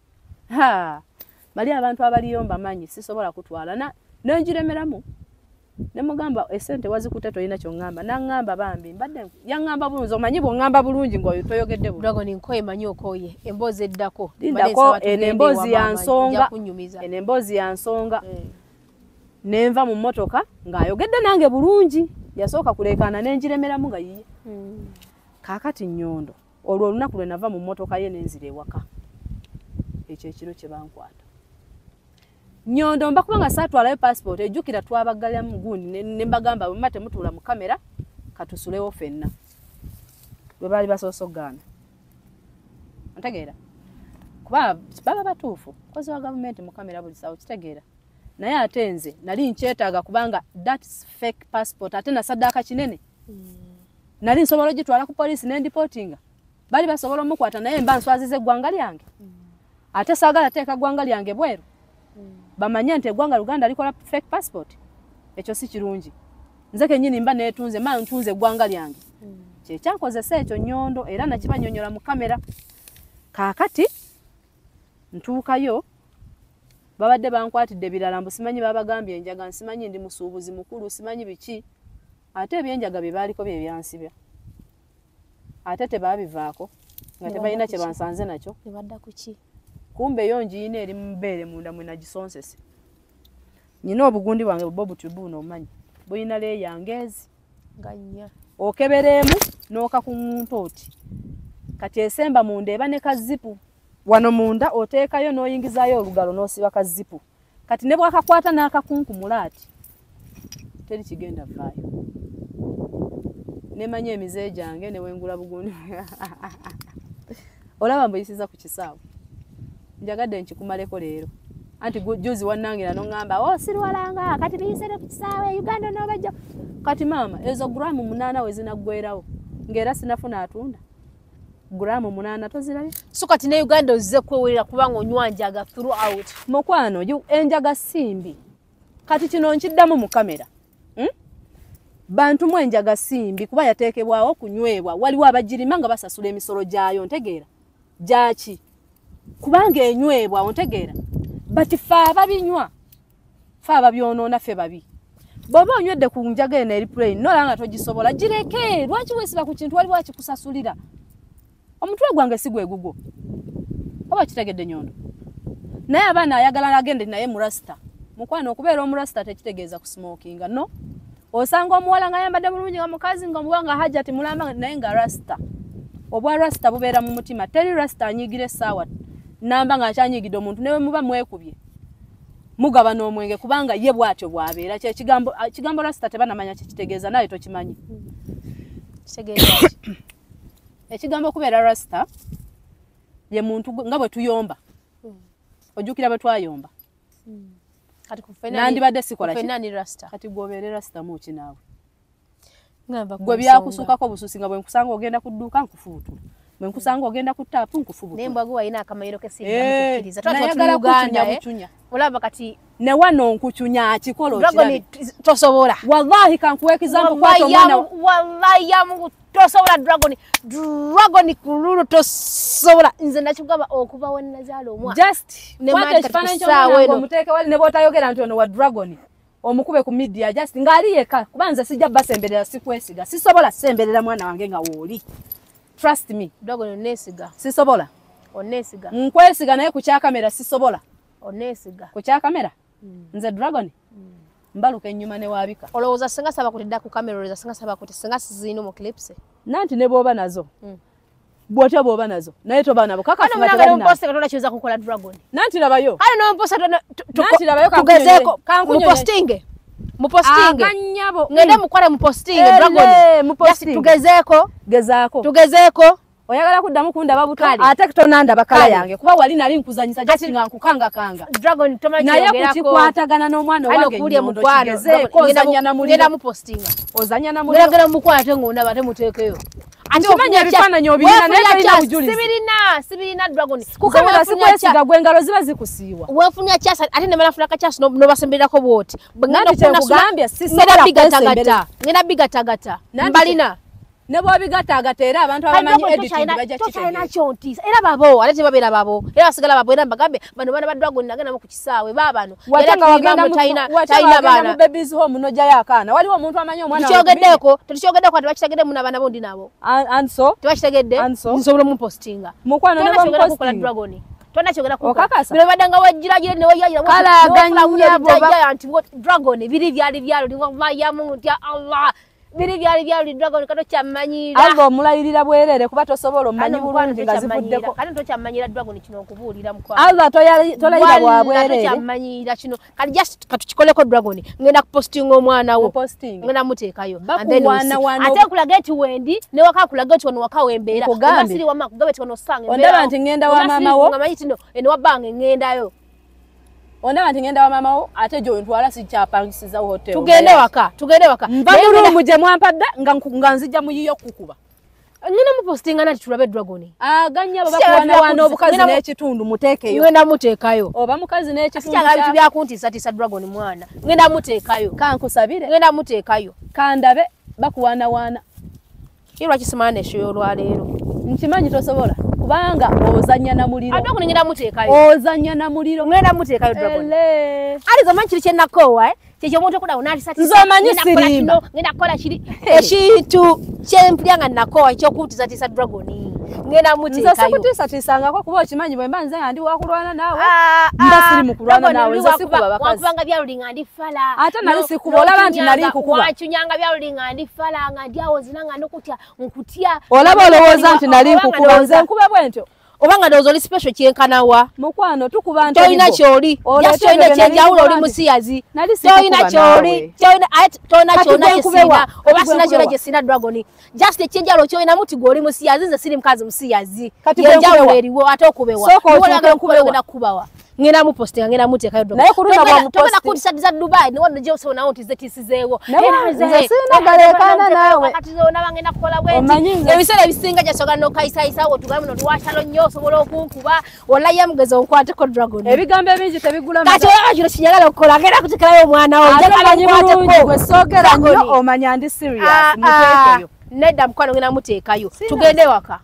Speaker 2: bali abantu abaliyo mbamanyi sisobola kutwala nenjiremeramu nemugamba esente wazikute toyina kyongamba nangamba bambi mbadde yangamba bulungi omanyi bwongamba bulungi ngoyo toyogedde bulungi
Speaker 1: dragon nkoye manyi okoye emboozi eddako
Speaker 2: emboozi yansonga nenva mu mmotoka ng'ayogedde nange bulungi yasooka kuleekaana nenjiremeramu nga yiye kaakati Nyondo olwo olunaku lwe nava mu mmotoka ye nenzira ewaka ekyo ekiro kye bankwata Nyondo mbakubanga saatwalayo passport ejjukira twabaggalira mu gundi ne mbagamba bwe mate mutuula mu kamera katusulewo ffenna bwe baali basoosogaana ontegeera kuba baba batuufu kozi wa gavumenti mu kamera buli sawa kitegeera naye ate nze nali nkyetaaga kubanga that's fake passport ate nasaddaaka kinene nali nsobola ogitwala ku poliisi n'endipootinga bali basobola omukwata naye mba nswaziza eggwanga lyange ate saagala teeka ggwanga lyange bweru bamanya nti eggwanga Luganda likola fake passport ekyo si kirungi nze kennyini mba neetunze maa ntunze eggwanga lyange kyekyankozesa ekyo Nyondo era nakibanyonyola mu kamera kaakati ntuukayo babadde bankwatidde birala mbu simanyi babagambye enjaga nsimanyi ndi musuubuzi mukulu simanyi biki ate ebyenjaga bye baaliko bye byansibya ate tebaabivaako nga tebalina kye bansanze nakyo
Speaker 1: nebadda kuki
Speaker 2: kumbe yo njiina eri mubeere munda mwe nagisonsese nyina obugundi bwange bwo butubuno omanyi buyina leeyangezi
Speaker 1: nganya
Speaker 2: okeberemu n'okakungunta oti kati esemba munda eba ne kazipu wano munda oteekayo n'oyingizaayo olugalo n'osiba kazipu kati ne bwakakwata n'akakunkumula ati teri kigenda vaayo nemanya emize gyange ne wengula bugundi olaba mbuyisiza ku kisaawe njagadde nkikumaleko leero anti juzi wannangira noŋŋamba sirwalanga kati biyisere ku kisaawe Uganda n'obajja kati maama ezo guramu 8 we zinaggwerawo ng'era sinafuna atunda guramu 8 tozirabye
Speaker 1: so kati ne Uganda ozze kwewulira kubanga onywanjaga throughout
Speaker 2: mukwano enjaga simbi kati kino nkiddamu mu kamera bantu mu enjaga simbi kuba yateekebwawo kunywebwa waliwo abagirima nga basasula emisolo gyayo ntegeera gyaki kubanga enywebwa ontegeera bati fe ababinywa fe ababyonoona ffe babi bw'oba onywedde ku njaga eno eri plane nola nga togisobola gireke lwaki weesiba ku kintu waliwo akikusasulira omutwe gwange si gwe gugwo oba kitegedde Nyondo naye abaana ayagala agende naye mu rasita mukwano okubeera omurasita tekitegeeza ku smokinga no osanga omuwala nga ayambadde bulungi nga mukazi nga omuwala nga hajjati mulamba naye nga rasita obwa rasita bubeera mu mutima teri rasita anyigira essaawa namba nga akyanyigidde omuntu newe muba mwekubye mugaba n'omwenge kubanga ye bwatyo bwabeera kigambo rasita tebanamanya kikitegeeza naye tokimanyi
Speaker 1: kitegeeza
Speaker 2: ekigambo okubeera rasita ye muntu nga bwe tuyomba ojukira bwe twayomba
Speaker 1: kati kufena
Speaker 2: nandibadde sikola
Speaker 1: kufena rasta
Speaker 2: kati gwobeere rasta muki naawe
Speaker 1: ngamba
Speaker 2: gwe byakusukako bususi nga bwe nkusanga ogenda kudduuka nkufuutula bwe nkusanga ogenda ku taapu nkufubuka
Speaker 1: nemba gwe ayina akamayiro kesinda
Speaker 2: twatwayagala kucunya
Speaker 1: olaba kati
Speaker 2: ne wano nkucunya akikola
Speaker 1: Dragon tosobola
Speaker 2: wallahi kankuwa example kwato mwana
Speaker 1: wallahi ya Mungu tosobola Dragon kululu tosobola nze nakugaba okuva wannazalo omwa
Speaker 2: just kwate ekifaananyi ky'omwana omuteeke wali ne bw'otayogera nti ono wa Dragon omukube ku media just ngali yeka kubanza sijja basemberera sikwesiga sisobola semberera mwana wange nga wooli trust me
Speaker 1: Dragon onesiga
Speaker 2: sisobola
Speaker 1: onesiga
Speaker 2: nkwesiga naye ku kya kamera sisobola
Speaker 1: onesiga
Speaker 2: ku kya kamera nze Dragon mbaluka ennyuma ne waabika
Speaker 1: olowooza singa saba kutidda ku kamera olowooza singa saba kuti singa sizino mu clips
Speaker 2: nanti ne bw'oba nazo bw'otya bw'oba nazo naye toba nabo
Speaker 1: kakafu matera mposte katona kiweza kukola Dragon
Speaker 2: nanti labayo
Speaker 1: kale no mposte
Speaker 2: nanti labayo
Speaker 1: tugezeeko mupostinge
Speaker 2: akanyabo
Speaker 1: ngende mukwale mupostinge Dragon tugezeeko
Speaker 2: oyagala kuddamu kundaba buto ate tonanda bakala yange kuba wali nali nkuzanyisa just nga nkukanga
Speaker 1: Dragon tomachi
Speaker 2: naye kukikwatagana n'omwana wange nyondo kigezeeko ozanya na muliro
Speaker 1: ngenda mupostinga
Speaker 2: ozanya na muliro
Speaker 1: ngenda mukwate ng'ondaba ate muteekeyo
Speaker 2: Antimanya ebifaananyi obirina naye tolina bujulizi
Speaker 1: sibirina Dragon
Speaker 2: kukamera sikwesiga gwe engalo ziba zikusiiwa
Speaker 1: wefunya kyasa ate ne balafuna kakyasa nobasembererako bwoti
Speaker 2: nandi kyekugambye sisobola kwesembera
Speaker 1: ngenda bigatagata mbalina
Speaker 2: ne bw'obigatagata era abantu abamanyi editing bajja
Speaker 1: kitegeera kyontiisa era babo ate tebabeera babo era basigala babo era mbagambe bano baana ba Dragon nagenda mu ku kisaawe baabano
Speaker 2: era tayina baana mu babies home nojayo akaana waliwo omuntu amanyi omwana
Speaker 1: tukyogeddeko tebakitegedde muna baana bondi nabo
Speaker 2: and so
Speaker 1: tebakitegedde nsobola mu postinga
Speaker 2: mukwano ne bamupostinga
Speaker 1: Dragon tona kyogera ku
Speaker 2: okakasa
Speaker 1: bino badanga wajiragire ne wayayira
Speaker 2: kala ganyabo
Speaker 1: anti Dragon biri byali ya Mungu ya Allah biri byali Dragon kato kyamanyira
Speaker 2: albo mulayirira bwerere kuba tosobola omanyi bulungi nga zivuddeko
Speaker 1: kati to kyamanyira Dragon kino okubuulira mukwa
Speaker 2: alba tolayira bwa bwerere
Speaker 1: kyamanyira kino kati just katukikoleko Dragon ngenda kupostinga omwana wo ngenda muteekayo ate kulaga eti wendi ne wakakulaga eti wano wakawembeera basiri wama kugabe eti wano sanga
Speaker 2: ondaba nti ngenda wa mama wo
Speaker 1: ngamanyi tino eno wabange ngendayo
Speaker 2: ondaba nti ngenda wa mama wo ate jo ntwala sikyapangisiza hotel
Speaker 1: tugende waka
Speaker 2: mbamulumu gye mwampadde nga nzijja muyiyo kukuba
Speaker 1: ngenda mupostinga nati tulabe Dragon
Speaker 2: aganya babakuwana wana obukazi n'ekitundu muteekeyo
Speaker 1: ngenda muteekayo
Speaker 2: oba mukazi n'ekitundu
Speaker 1: kyanga bitu byakuntiisa Dragon mwana ngenda muteekayo
Speaker 2: kankusabire
Speaker 1: ngenda muteekayo
Speaker 2: kandabe bakuwana wana
Speaker 1: kirwa kisimane shoyo lwaleero
Speaker 2: nkimanyi tosobola kubanga ozanya na muliro
Speaker 1: Dragon ngenda muteekayo
Speaker 2: ozanya na muliro
Speaker 1: ngenda muteekayo Dragon ali zaman kiri kyenakowa kyekyo omuntu okuda unali sati
Speaker 2: nzomanyi sirimba
Speaker 1: ngenda kola kiri ekintu kyemplyanga nakowa ekyokuntiisa Dragon ngenda muteekayo
Speaker 2: nzasikutisanga kuba okimanyi bwe mba nze nga ndi wakulwana naawe mba siri mu kulwana naawe nze sikuba bakazi
Speaker 1: wakubanga byalulinga ndi fala
Speaker 2: ate nali sikuba olaba nti nali nkukuba
Speaker 1: wakyunyanga byalulinga ndi fala nga ndi awo zinanga ndokutya nkutya
Speaker 2: olaba olowooza nti nali nkukuba nze nkube bwentyo
Speaker 1: obanga ndowooza oli special kyenkanawa
Speaker 2: mukwano tukuba nti
Speaker 1: tolina kyoli tolina kyenjawulo oli musiyazi tolina kyoli tolina kyona kyesina oba sina kyona kyesina Dragon just ekyenjawulo kyolina muti gwe oli musiyazi nze siri mukazi musiyazi yenjawulo eriwo ate okubewa olagenda kukubawa ngenda mupostinga ngenda muteekayo
Speaker 2: naye kuluna bwa mupostinga
Speaker 1: togenda kuntisatiza Dubai ne wano gye sobola nti zetisizeewo
Speaker 2: sina galekana naawe
Speaker 1: kati zona bangenda kukola bweti ebiseera ebisinga gyasogala n'okayisaayisawo tugambe notwasalo nnyo osobola okunkuba olaye mugezi onkwateko Dragon
Speaker 2: ebigambo ebingi tebigula
Speaker 1: kati oba kino kinyagala okukola ngenda kutekerayo omwana wo
Speaker 2: gwe soogera nnyo omanya ndi serious muteekeyo
Speaker 1: nedda mukwano ngenda muteekayo tugende waka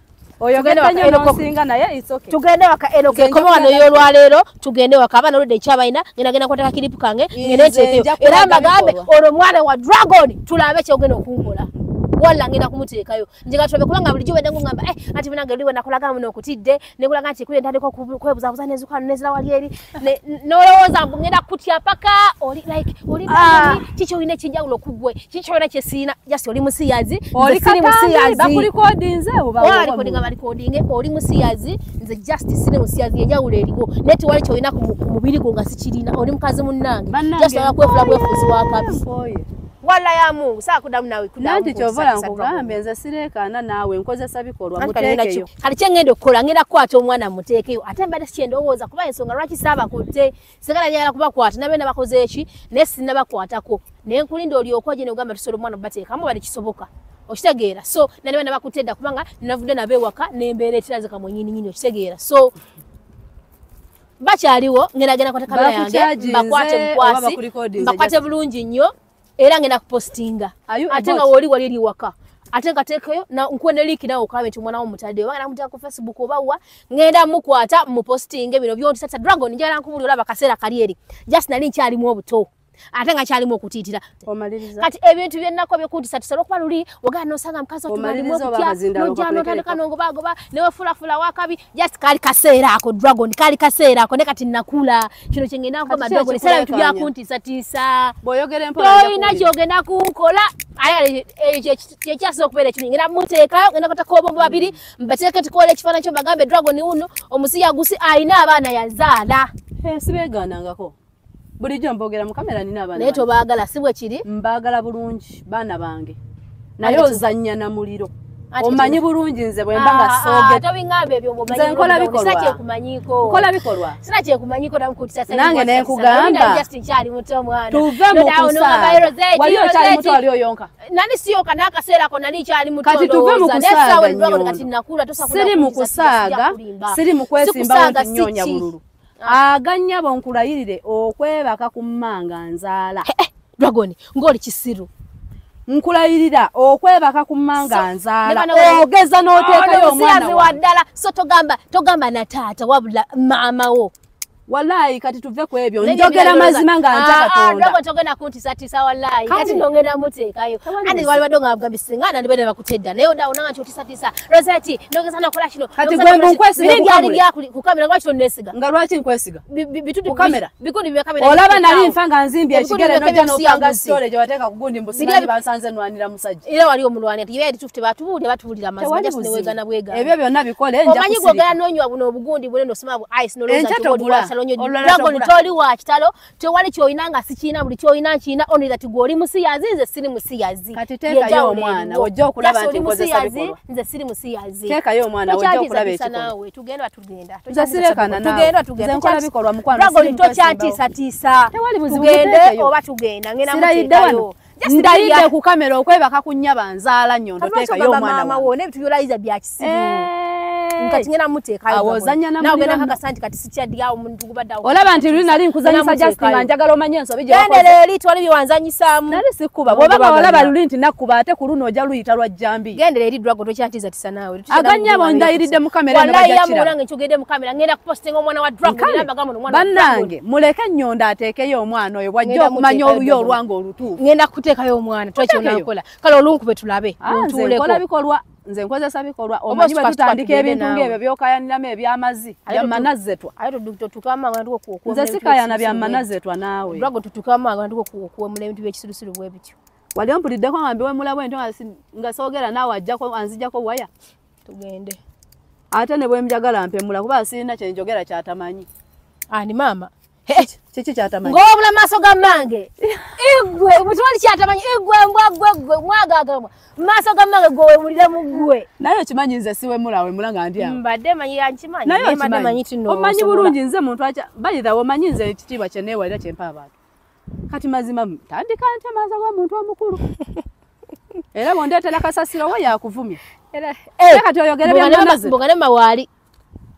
Speaker 2: tugende
Speaker 1: waka enoke koma wano y'olwaleero tugende waka abaana oludde ekyabalina ngenda kwateka kiripu kange ngenda eteekeyo era mbagambe olwo mwana wa Dragon tulabe kyogenda okunkola wala ngenda kumuteekayo njenga tobe kubanga bulijjo wenda ngamba ati binange liwe nakolaga muno okutidde nekulaga nti kuli ndandiko kwebuzabuza nezuka nezira wali eri nolowooza ngenda kutya paka oli like oli kicho ine kijawulo kugwe kicho ine kyesina just oli musiyazi
Speaker 2: oli siri musiyazi bakulikodinze
Speaker 1: oba wali kodinga bali kodinge oli musiyazi nze just siri musiyazi yenjawulo erigo neti wali kyo ina ku mubiri go nga sikirina oli mukazi munnange just ala kwefula bwefuzi wakabi wala ya Mungu saa kudamu nawe kudamu
Speaker 2: nanti chovola nkugambe nze sirekana nawe nkozesa bikolwa mutekeyo
Speaker 1: kali kyengendo kola ngenda kwata omwana mutekeyo ate mbadde kyendowooza kuba ensonga lwaki saba kutte sigala nyala kuba kwata nabe nabakoze eki nesi nabakwatako naye nkulinda oli okwaje ne ugamba tusolo omwana bateeka mu bali kisoboka okitegeera so nabe nabakutedda kubanga navudde nabe waka nembeera etiraze kamwe nyini okitegeera so bakyaliwo ngenda kwata kamera yange bakwate mukwasi bakwate bulungi nnyo era ngenda kupostinga ate nga woli eri waka ate ngatekeyo na nkwene link nawo comment mwana wo mutadde wanga namutaka ku Facebook obawa ngenda mukwata mu posting bino byonti sata Dragon njala nkubuli olaba kaseera kalieri just nali nkyali mu obuto ate nga kyali mu okutitira
Speaker 2: omaliriza
Speaker 1: kati ebintu byennako byekuntisa tusalo kwa luli wagana nosanga mkazi otumali mu okutya nojano tandika nongobagoba newe fula wakabi just kali kaseera ako Dragon kali kaseera ako ne kati nakula kino kyengenda ngoma Dragon sala bintu byakuntisa tisa
Speaker 2: boyogere mpola
Speaker 1: ina kyogenda kunkola aya ekyaso okubera kino ngenda muteeka ngenda kota ko bombo babiri mbateeke tukole ekifana kyo bagambe Dragon uno omusiya gusi aina abaana yazaala
Speaker 2: sibeganangako bulijjo mbogera mu kamera nina abana
Speaker 1: naye tobaagala sibwe kiri
Speaker 2: mbagala bulungi baana bange naye ozannya na muliro omanyi bulungi nze bwe mbanga sooge
Speaker 1: tobingambe ebyo
Speaker 2: omanyi nkola bikolwa
Speaker 1: sina kumanyiko
Speaker 2: nkola bikolwa
Speaker 1: sina kye kumanyiko namukutisa sasa
Speaker 2: nange ne kugamba
Speaker 1: just nchali muto mwana
Speaker 2: tuve mu kusaaga waliyo chali muto aliyo yonka
Speaker 1: nani siyo kana akaseera ko nani chali muto
Speaker 2: kati tuve mu kusaaga
Speaker 1: kati nakula tosa
Speaker 2: siri mu kusaaga siri mu kwesimba nyonya bululu aganya bonkulayirire okwebaka kummanga nzaala
Speaker 1: Dragon ngoli kisiru
Speaker 2: nkulayirira okwebaka kummanga nzaala ogeza n'oteekayo omwana
Speaker 1: waddala so togamba na taata wabula maama wo
Speaker 2: wallahi kati tuve ku ebyo njogera mazima nga ntaka tonda
Speaker 1: Dragon togenda kuntisa wallahi kati nongera muteekayo andi wali badonga abagambisinga nandi bene bakutedda naye odawo nanga kyotisa Rosette ndogeza nakola kino
Speaker 2: kati gwembo nkwesiga
Speaker 1: ku kamera lwaki tonesiga
Speaker 2: nga lwaki nkwesiga
Speaker 1: bitutu
Speaker 2: ku kamera
Speaker 1: bikundi bya kamera
Speaker 2: olaba nali mfanga nzimbi ekigere nojja n'opanga storage wateeka ku gundi mbusinali bansanze nwanira musajja
Speaker 1: era wali omulwani ati yali tufute batubulira amazima just newegana bwega
Speaker 2: ebyo byonna bikole nja
Speaker 1: omanyi gwogera nonywa buno obugundi bune nosoma bu ice noloza tugolwa Dragon toli wa kitalo tewali kyoyinanga sikiina buli kyoyina nkina only that goli musiyazi nze siri musiyazi
Speaker 2: kati teekayo omwana ojja okulaba nti nkozesa bikolwa
Speaker 1: nze siri musiyazi
Speaker 2: teekayo omwana ojja okulaba ekikolwa
Speaker 1: nawe tugenda
Speaker 2: nze nkola bikolwa mukwano
Speaker 1: Dragon tokyatiisa
Speaker 2: tewali buzibu
Speaker 1: tugende oba tugenda ngena muteekayo
Speaker 2: ndayidde ku kamera okwebaka kunnyaba nzaala nnyo ntoteekayo omwana
Speaker 1: mama wo n'ebintu byolayiza bya kisiru nkati ngena muteekayo
Speaker 2: awozanya na
Speaker 1: nawe genda kakasanti kati sikyaddiawo omuntu gubaddawo
Speaker 2: olaba nti luli nali nkuzanyisa Justin nga njagala omanye ensobi gye
Speaker 1: wakoze genda eri twali byewanzanyisaamu
Speaker 2: nali sikuba bw'oba olaba luli nti nakkuba ate ku luno ojja luyita lwa jjambi
Speaker 1: genda eri Dragon tokyatiza tisa naawe
Speaker 2: aganyabo ndayiridde mu kamera ne bajja kira
Speaker 1: wallahi nkyogedde mu kamera ngenda kupostinga omwana wa Dragon nabagamba omwana
Speaker 2: bannange muleke nnyonda ateekeyo omwana oyo bwajja okumanya oluyo olwange olutuufu
Speaker 1: ngenda kuteekayo omwana twekyonakola kale olunkupe tulabe
Speaker 2: nkola bikolwa nze nkozesa bikolwa omanyi bwe tutandika ebintu ng'ebyo byokayaniramu eby'amazzi byamanazetwa nze sikayana byamanazetwa naawe
Speaker 1: Dragon tutukamanga ndikukuwemula ebintu byekisirusiru bwe bityo
Speaker 2: wali ompuliddeko nga mbiwemulawo ento nga soogera naawe anzijjako waya
Speaker 1: tugende
Speaker 2: ate ne bwe njagala mpemula kuba sirina kyenjogera kyatamanyi
Speaker 1: ani maama
Speaker 2: kiki kyatamanyi
Speaker 1: ng'obula maaso ga mmange igwe mutuwali kyatamanyi igwe mbwagwe mwagagamwa maaso ga mmange gwewemulire mu ggwe
Speaker 2: naye okimanyi nze siwemula nga ndi awo
Speaker 1: mbadde manyi yankimanyi
Speaker 2: naye omanyi bulungi nze muntu bayirawo omanyi nze ekitiibwa kye neewalira kyempa abantu kati mazima tandika ntemaza gwa muntu omukulu era bwondeetera kasasiro we yakuvumya kati oyogere
Speaker 1: byambogane mawaali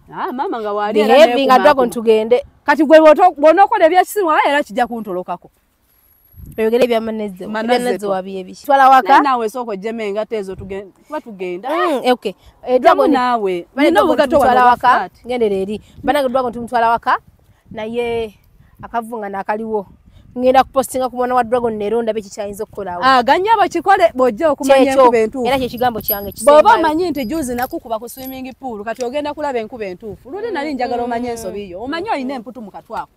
Speaker 2: maama nga waali
Speaker 1: era Dragon tugende
Speaker 2: kati gwe bw'onookola ebyekisimu era kijja kuntolokako
Speaker 1: oyogere ebyamanezze wabi ebiki twala waka
Speaker 2: naawe sooka ojjemu engato ezo kuba tugenda
Speaker 1: okay Dragon
Speaker 2: naawe
Speaker 1: nina obugato twala waka ngendera eri banange Dragon tumutwala waka naye akavunga nakaliwo ngenda kupostinga ku mwana wa Dragon nero ndabe kikyayinza okukolaawo
Speaker 2: aganyabo kikole bw'ojja okumanya enkuba entuufu
Speaker 1: era kyekigambo kyange kisembayo
Speaker 2: bw'oba omanyi nti juzi nakukuba ku swimming pool kati ogenda kulaba enkuba entuufu luli nali njagala omanye ensobi yo omanyi olina emputu mu katwako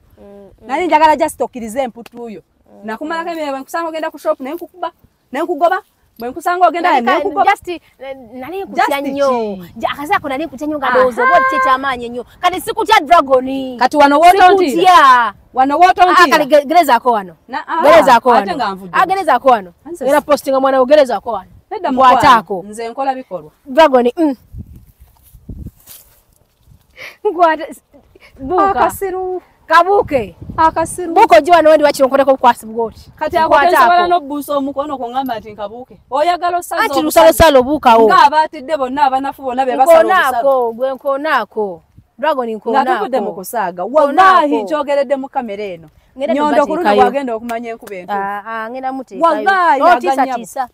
Speaker 2: nali njagala just okkiriza emputu yo nakumalako emirembe nkusanga ogenda ku shop nenkukuba nenkugoba bwe nkusanga ogenda nekugoba
Speaker 1: just nali kutya nnyo akasako nali kutya nnyo ngadozo boti kyamaanye nnyo kati sikutya Dragon
Speaker 2: kati wano wotontira wano wotontira
Speaker 1: gereza ko wano gereza ko wano gereza ko wano era postinga mwana gereza ko wano
Speaker 2: nedda mwatako nze nkola bikolwa
Speaker 1: Dragon ngwata buka
Speaker 2: akasiru
Speaker 1: kabuke
Speaker 2: akasiru
Speaker 1: buko jiwa no ndi wachirongoleko kwasi bwoti
Speaker 2: kati akwatako no buso omukono ko ngamba ati nkabuke oyagalo sazo
Speaker 1: ati lusalo buka o
Speaker 2: ngabatidde bonna abanafu bonna be basalo
Speaker 1: gwe nkonako Dragon nkonako
Speaker 2: ngakudde mu kusaga wallahi njogeredde mu kamera eno nyondo kululu wagenda okumanya enkubento
Speaker 1: ngenda muteekayo
Speaker 2: wallahi
Speaker 1: otisa